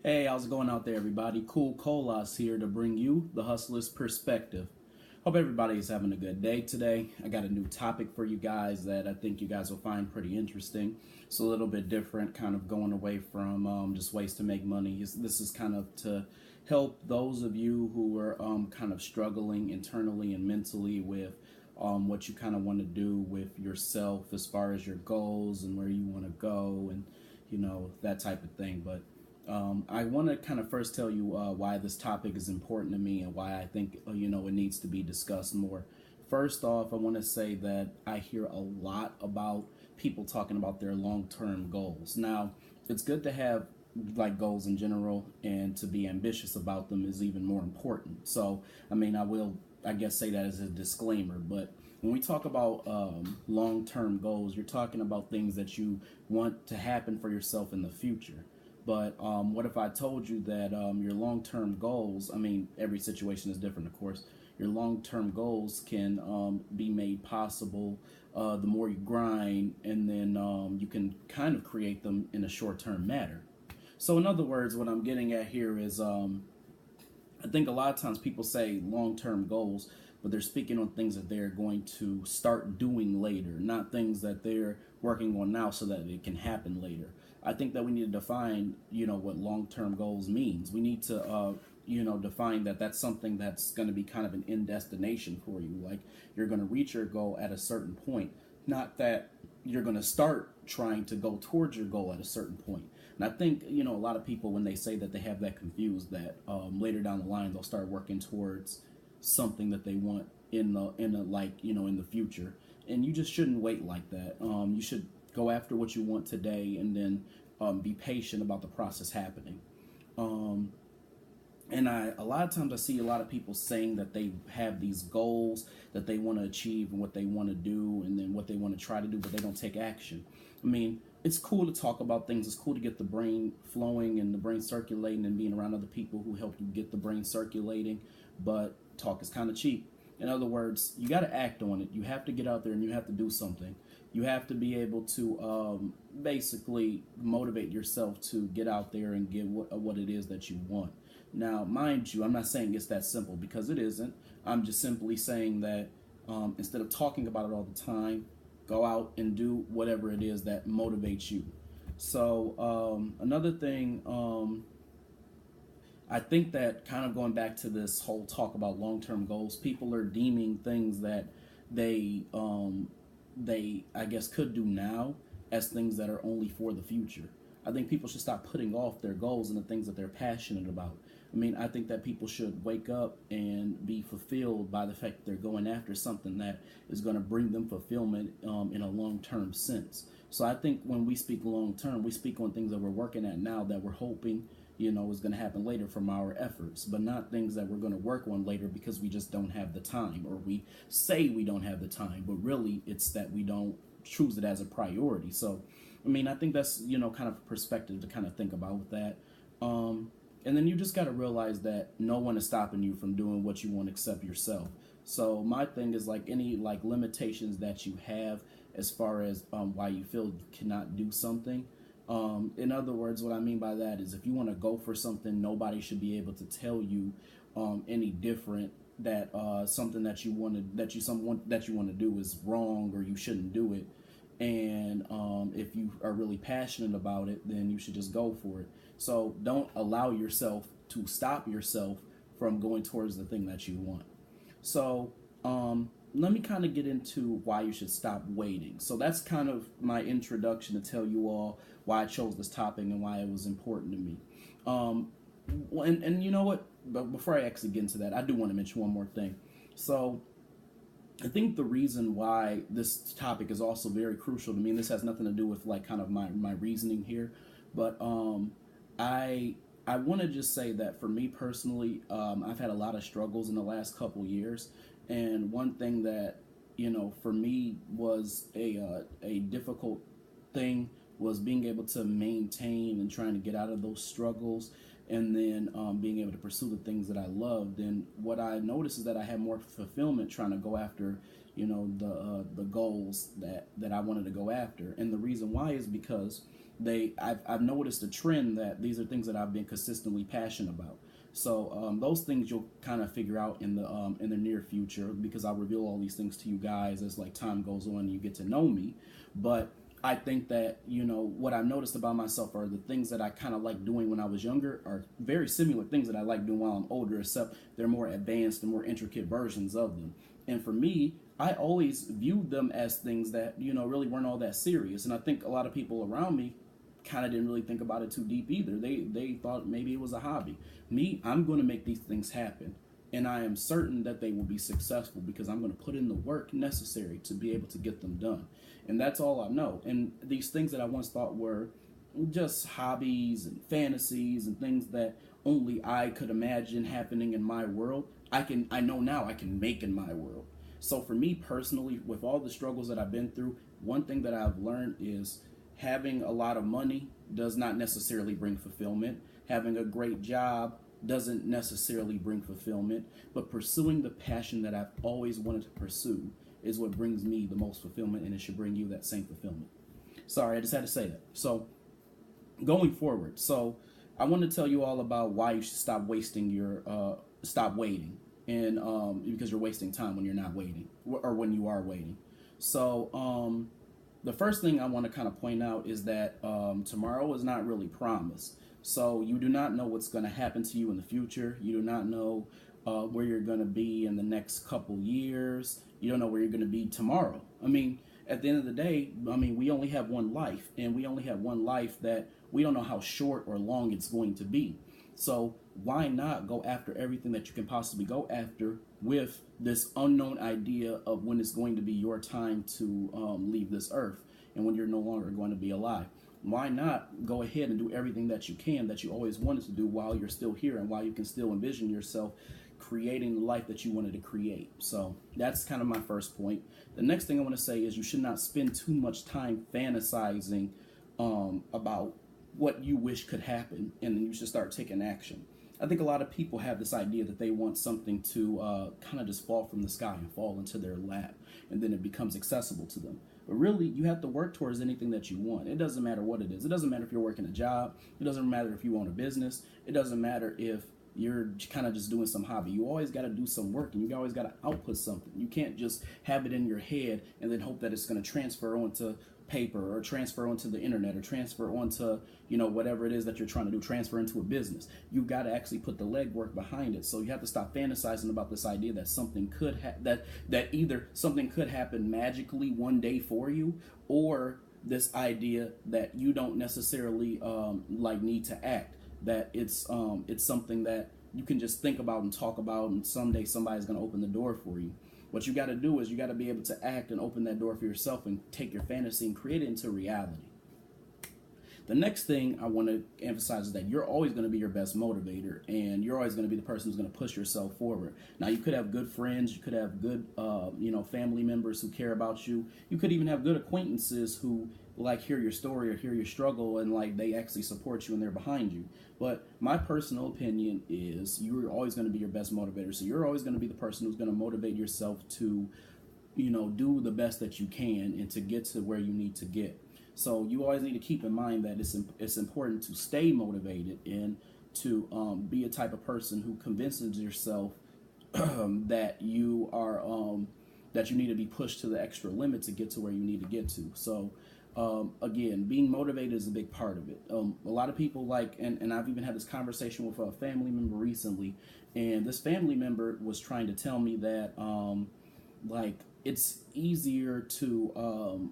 Hey, how's it going out there, everybody? Cool Colas here to bring you the hustler's perspective. Hope everybody is having a good day today. I got a new topic for you guys that I think you guys will find pretty interesting. It's a little bit different, kind of going away from just ways to make money. This is kind of to help those of you who are kind of struggling internally and mentally with what you kind of want to do with yourself as far as your goals and where you want to go and that type of thing. But I want to kind of first tell you why this topic is important to me and why I think it needs to be discussed more. First off, I want to say that I hear a lot about people talking about their long-term goals. Now, it's good to have like goals in general, and to be ambitious about them is even more important. So, I mean, I guess say that as a disclaimer, but when we talk about long-term goals, you're talking about things that you want to happen for yourself in the future. But what if I told you that your long-term goals, I mean, every situation is different, of course. Your long-term goals can be made possible the more you grind, and then you can kind of create them in a short-term manner. So in other words, what I'm getting at here is I think a lot of times people say long-term goals, but they're speaking on things that they're going to start doing later, not things that they're working on now so that it can happen later. I think that we need to define, what long-term goals means. We need to, define that that's something that's going to be kind of an end destination for you. Like you're going to reach your goal at a certain point, not that you're going to start trying to go towards your goal at a certain point. And I think, a lot of people, when they say that, they have that confused, that later down the line, they'll start working towards something that they want in the future. And you just shouldn't wait like that. You should go after what you want today, and then be patient about the process happening. And a lot of times I see a lot of people saying that they have these goals that they want to achieve and what they want to do and then what they want to try to do, but they don't take action. I mean, it's cool to talk about things. It's cool to get the brain flowing and the brain circulating and being around other people who help you get the brain circulating, but talk is kind of cheap. In other words, you got to act on it. You have to get out there and you have to do something. You have to be able to basically motivate yourself to get out there and get what it is that you want. Now, mind you, I'm not saying it's that simple, because it isn't. I'm just simply saying that instead of talking about it all the time, go out and do whatever it is that motivates you. So another thing, I think that kind of going back to this whole talk about long-term goals, people are deeming things that they I guess could do now as things that are only for the future. I think people should stop putting off their goals and the things that they're passionate about. I mean, I think that people should wake up and be fulfilled by the fact that they're going after something that is going to bring them fulfillment in a long-term sense. So I think when we speak long-term, we speak on things that we're working at now that we're hoping, is going to happen later from our efforts, but not things that we're going to work on later because we just don't have the time, or we say we don't have the time, but really it's that we don't choose it as a priority. So, I mean, I think that's, kind of a perspective to kind of think about with that. And then you just got to realize that no one is stopping you from doing what you want except yourself. So my thing is, like, any like limitations that you have as far as why you feel you cannot do something. In other words, what I mean by that is, if you want to go for something, nobody should be able to tell you any different, that something that you want to do is wrong, or you shouldn't do it. And if you are really passionate about it, then you should just go for it. So don't allow yourself to stop yourself from going towards the thing that you want. So let me kind of get into why you should stop waiting. So that's kind of my introduction to tell you all why I chose this topic and why it was important to me. And you know what? But before I actually get into that, I do want to mention one more thing. So I think the reason why this topic is also very crucial to me, and this has nothing to do with like kind of my reasoning here, but I want to just say that for me personally, I've had a lot of struggles in the last couple years, and one thing that for me was a difficult thing was being able to maintain and trying to get out of those struggles, and then being able to pursue the things that I loved. And what I noticed is that I had more fulfillment trying to go after, the goals that I wanted to go after. And the reason why is because I've noticed a trend that these are things that I've been consistently passionate about. So those things you'll kind of figure out in the near future, because I'll reveal all these things to you guys as like time goes on and you get to know me. But I think that, what I've noticed about myself are the things that I kind of like doing when I was younger are very similar things that I like doing while I'm older, except they're more advanced and more intricate versions of them. And for me, I always viewed them as things that, really weren't all that serious. And I think a lot of people around me kind of didn't really think about it too deep either. They thought maybe it was a hobby. Me, I'm going to make these things happen. And I am certain that they will be successful because I'm going to put in the work necessary to be able to get them done. And that's all I know. And these things that I once thought were just hobbies and fantasies and things that only I could imagine happening in my world, I know now I can make in my world. So for me personally, with all the struggles that I've been through, one thing that I've learned is having a lot of money does not necessarily bring fulfillment. Having a great job doesn't necessarily bring fulfillment, but pursuing the passion that I've always wanted to pursue is what brings me the most fulfillment, and it should bring you that same fulfillment. Sorry, I just had to say that. So going forward, so I want to tell you all about why you should stop waiting, and because you're wasting time when you're not waiting, or when you are waiting. So the first thing I want to kind of point out is that tomorrow is not really promised. So you do not know what's going to happen to you in the future. You do not know where you're going to be in the next couple years. You don't know where you're going to be tomorrow. I mean, at the end of the day, we only have one life, and we only have one life that we don't know how short or long it's going to be. So why not go after everything that you can possibly go after with this unknown idea of when it's going to be your time to leave this earth and when you're no longer going to be alive? Why not go ahead and do everything that you can, that you always wanted to do while you're still here, and while you can still envision yourself creating the life that you wanted to create? So that's kind of my first point. The next thing I want to say is you should not spend too much time fantasizing about what you wish could happen, and then you should start taking action. I think a lot of people have this idea that they want something to kind of just fall from the sky and fall into their lap, and then it becomes accessible to them. But really, you have to work towards anything that you want. It doesn't matter what it is. It doesn't matter if you're working a job. It doesn't matter if you own a business. It doesn't matter if you're kind of just doing some hobby. You always got to do some work, and you always got to output something. You can't just have it in your head and then hope that it's going to transfer onto paper, or transfer onto the internet, or transfer onto whatever it is that you're trying to do, transfer into a business. You've got to actually put the legwork behind it. So you have to stop fantasizing about this idea that something could that either something could happen magically one day for you, or this idea that you don't necessarily need to act, that it's something that you can just think about and talk about, and someday somebody's going to open the door for you. What you got to do is you got to be able to act and open that door for yourself and take your fantasy and create it into reality. The next thing I want to emphasize is that you're always going to be your best motivator, and you're always going to be the person who's going to push yourself forward. Now, you could have good friends, you could have good, family members who care about you. You could even have good acquaintances who hear your story or hear your struggle, and they actually support you and they're behind you. But my personal opinion is you're always going to be your best motivator. So you're always going to be the person who's going to motivate yourself to, do the best that you can and to get to where you need to get. So you always need to keep in mind that it's important to stay motivated, and to be a type of person who convinces yourself that you are that you need to be pushed to the extra limit to get to where you need to get to. So again, being motivated is a big part of it. A lot of people and I've even had this conversation with a family member recently, and this family member was trying to tell me that it's easier to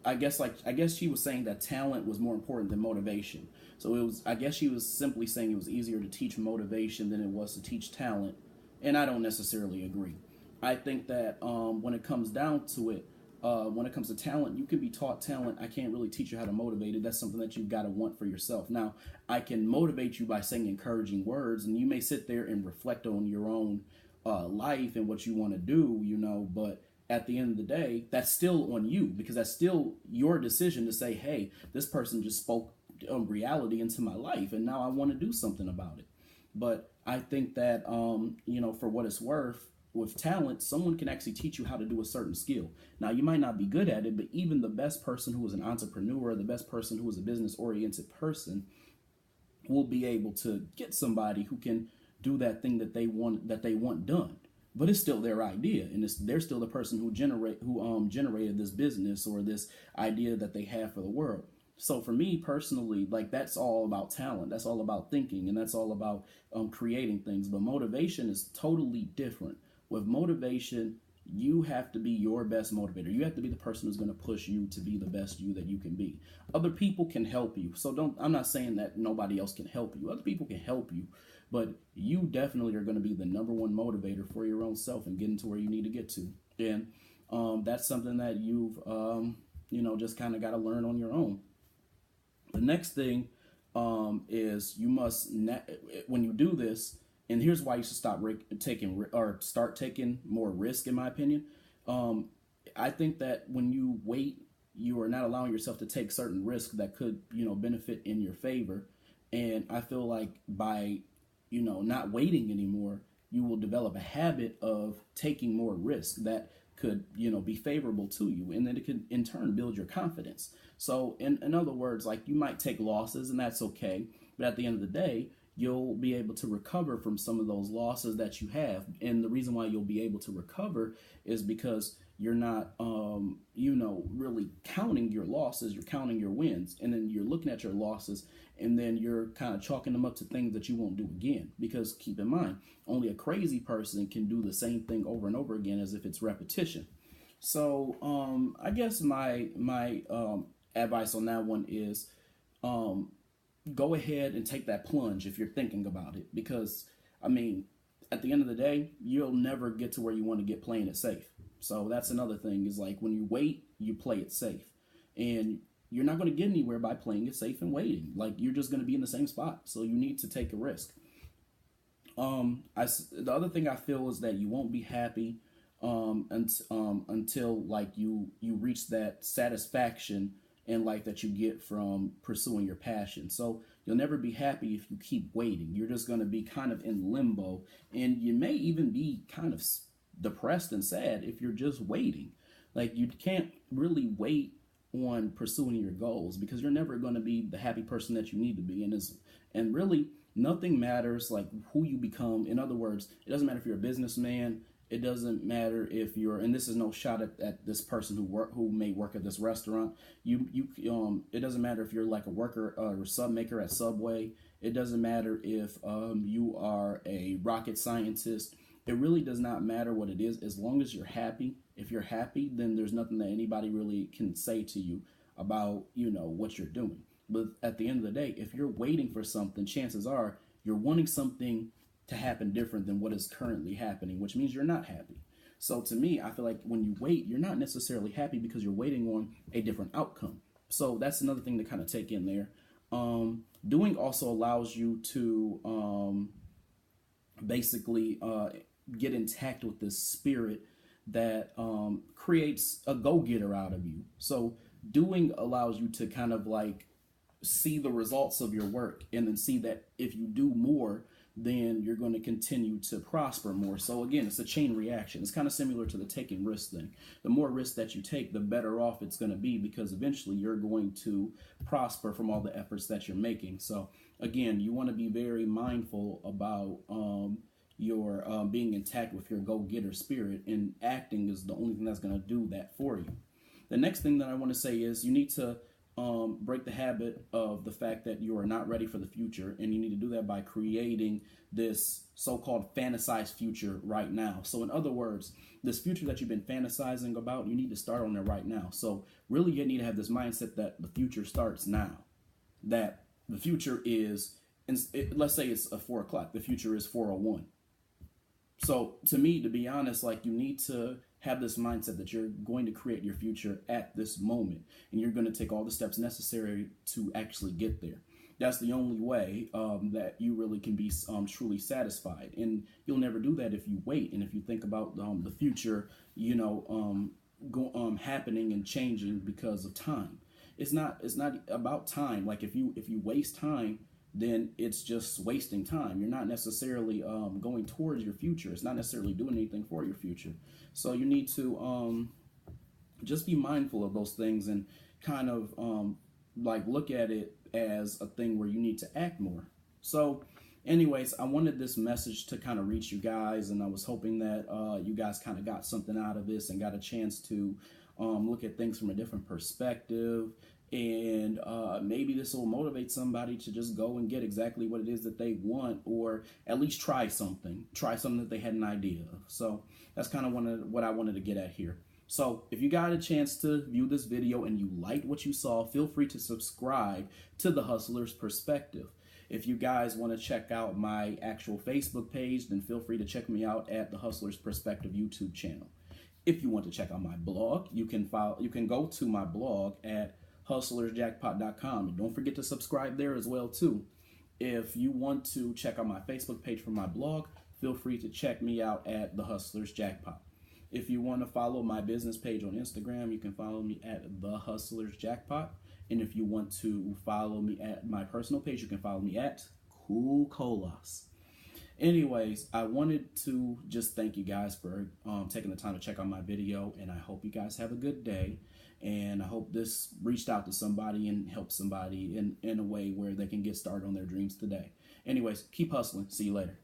I guess she was saying that talent was more important than motivation. So I guess she was simply saying it was easier to teach motivation than it was to teach talent, and I don't necessarily agree. I think that when it comes down to it, when it comes to talent, you can be taught talent. I can't really teach you how to motivate it. That's something that you've got to want for yourself. Now, I can motivate you by saying encouraging words, and you may sit there and reflect on your own life and what you want to do, but at the end of the day, that's still on you, because that's still your decision to say, hey, this person just spoke reality into my life, and now I want to do something about it. But I think that, for what it's worth, with talent, someone can actually teach you how to do a certain skill. Now, you might not be good at it, but even the best person who is an entrepreneur, the best person who is a business oriented person, will be able to get somebody who can do that thing that they want done. But it's still their idea, and they're still the person who generated this business or this idea that they have for the world. So for me personally, like, that's all about talent. That's all about thinking, and that's all about creating things. But motivation is totally different. With motivation, you have to be your best motivator. You have to be the person who's going to push you to be the best you that you can be. Other people can help you. So I'm not saying that nobody else can help you. Other people can help you, but you definitely are going to be the number one motivator for your own self and getting to where you need to get to. And that's something that you've, just kind of got to learn on your own. The next thing is you must, when you do this, and here's why you should start taking more risk, in my opinion. I think that when you wait, you are not allowing yourself to take certain risks that could, benefit in your favor. And I feel like by, not waiting anymore, you will develop a habit of taking more risk that could, be favorable to you. And then it could in turn build your confidence. So in other words, like, you might take losses, and that's okay. But at the end of the day, you'll be able to recover from some of those losses that you have. And the reason why you'll be able to recover is because you're not, really counting your losses. You're counting your wins. And then you're looking at your losses, and then you're kind of chalking them up to things that you won't do again. Because keep in mind, only a crazy person can do the same thing over and over again, as if it's repetition. So I guess my advice on that one is, go ahead and take that plunge if you're thinking about it. Because, at the end of the day, you'll never get to where you want to get playing it safe. So that's another thing, is like, when you wait, you play it safe. And you're not going to get anywhere by playing it safe and waiting. Like, you're just going to be in the same spot. So you need to take a risk. The other thing I feel is that you won't be happy until like you reach that satisfaction in life that you get from pursuing your passion. So you'll never be happy if you keep waiting. You're just going to be kind of in limbo, and you may even be kind of depressed and sad if you're just waiting. Like, you can't really wait on pursuing your goals, because you're never going to be the happy person that you need to be. And really, nothing matters like who you become. In other words, it doesn't matter if you're a businessman. It doesn't matter if you're, and this is no shot at this person who may work at this restaurant. It doesn't matter if you're like a worker or sub maker at Subway. It doesn't matter if you are a rocket scientist. It really does not matter what it is, as long as you're happy. If you're happy, then there's nothing that anybody really can say to you about, what you're doing. But at the end of the day, if you're waiting for something, chances are you're wanting something to happen different than what is currently happening, which means you're not happy. So to me, I feel like when you wait, you're not necessarily happy because you're waiting on a different outcome. So that's another thing to kind of take in there. Doing also allows you to basically get intact with this spirit that creates a go-getter out of you. So doing allows you to kind of like see the results of your work, and then see that if you do more, then you're going to continue to prosper more. So again, it's a chain reaction. It's kind of similar to the taking risk thing. The more risk that you take, the better off it's going to be, because eventually you're going to prosper from all the efforts that you're making. So again, you want to be very mindful about your being intact with your go-getter spirit, and acting is the only thing that's going to do that for you. The next thing that I want to say is you need to break the habit of the fact that you are not ready for the future, and you need to do that by creating this so-called fantasized future right now. So in other words, this future that you've been fantasizing about, you need to start on it right now. So really, you need to have this mindset that the future starts now, that the future is, let's say it's 4 o'clock, the future is 4:01. So to me, to be honest, like, you need to have this mindset that you're going to create your future at this moment, and you're going to take all the steps necessary to actually get there. That's the only way that you really can be truly satisfied. And you'll never do that if you wait. And if you think about the future, happening and changing because of time. It's not about time. Like, if you waste time, then it's just wasting time. You're not necessarily going towards your future. It's not necessarily doing anything for your future. So you need to just be mindful of those things and kind of like look at it as a thing where you need to act more. So anyways, I wanted this message to kind of reach you guys, and I was hoping that you guys kind of got something out of this and got a chance to look at things from a different perspective. And maybe this will motivate somebody to just go and get exactly what it is that they want, or at least try something that they had an idea of. So that's kind of what I wanted to get at here. So if you got a chance to view this video and you liked what you saw, feel free to subscribe to The Hustler's Perspective. If you guys want to check out my actual Facebook page, then feel free to check me out at The Hustler's Perspective YouTube channel. If you want to check out my blog, you can go to my blog at hustlersjackpot.com, and don't forget to subscribe there as well too. If you want to check out my Facebook page for my blog, feel free to check me out at The Hustler's Jackpot. If you want to follow my business page on Instagram, you can follow me at The Hustler's Jackpot. And if you want to follow me at my personal page, you can follow me at Cool Colas. Anyways, I wanted to just thank you guys for taking the time to check out my video, and I hope you guys have a good day. And I hope this reached out to somebody and helped somebody in a way where they can get started on their dreams today. Anyways, keep hustling. See you later.